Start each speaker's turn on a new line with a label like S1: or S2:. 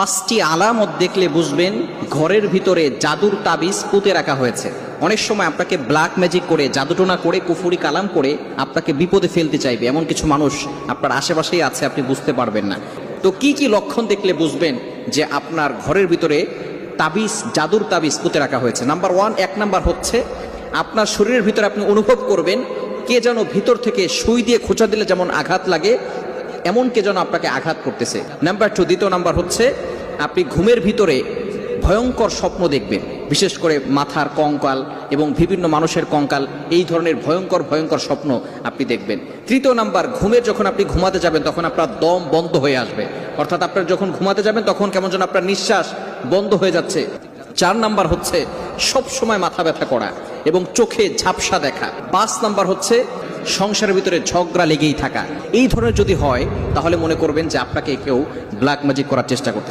S1: 5টি আলামত দেখলে বুঝবেন ঘরের ভিতরে জাদুর তাবিজ পুঁতে রাখা হয়েছে। অনেক সময় আপনাকে ব্ল্যাক ম্যাজিক করে, জাদুটোনা করে, কুফুরি কালাম করে আপনাকে বিপদে ফেলতে চাইবে, এমন কিছু মানুষ আপনার আশেপাশেই আছে, আপনি বুঝতে পারবেন না। তো কি কি লক্ষণ দেখলে বুঝবেন যে আপনার ঘরের ভিতরে তাবিজ, জাদুর তাবিজ পুঁতে রাখা হয়েছে? নাম্বার 1, 1 নাম্বার হচ্ছে আপনার শরীরের ভিতরে আপনি অনুভব করবেন কে যেন ভিতর থেকে সুই দিয়ে খোঁচা দিলে যেমন আঘাত লাগে, এমন কে যেন আপনাকে আঘাত করতেছে। নাম্বার 2, দ্বিতীয় নাম্বার হচ্ছে আপনি ঘুমের ভিতরে ভয়ঙ্কর স্বপ্ন দেখবেন, বিশেষ করে মাথার কঙ্কাল এবং বিভিন্ন মানুষের কঙ্কাল, এই ধরনের ভয়ঙ্কর ভয়ঙ্কর স্বপ্ন আপনি দেখবেন। তৃতীয় নাম্বার, ঘুমের যখন আপনি ঘুমাতে যাবেন তখন আপনার দম বন্ধ হয়ে আসবে, অর্থাৎ আপনার যখন ঘুমাতে যাবেন তখন কেমন যেন আপনার নিঃশ্বাস বন্ধ হয়ে যাচ্ছে। 4 নাম্বার হচ্ছে সব সময় মাথা ব্যথা করা এবং চোখে ঝাপসা দেখা। 5 নাম্বার হচ্ছে সংসারের ভিতরে ঝগড়া লেগেই থাকা। এই ধরনের যদি হয় তাহলে মনে করবেন যে আপনাকে কেউ ব্ল্যাক ম্যাজিক করার চেষ্টা করতেছে।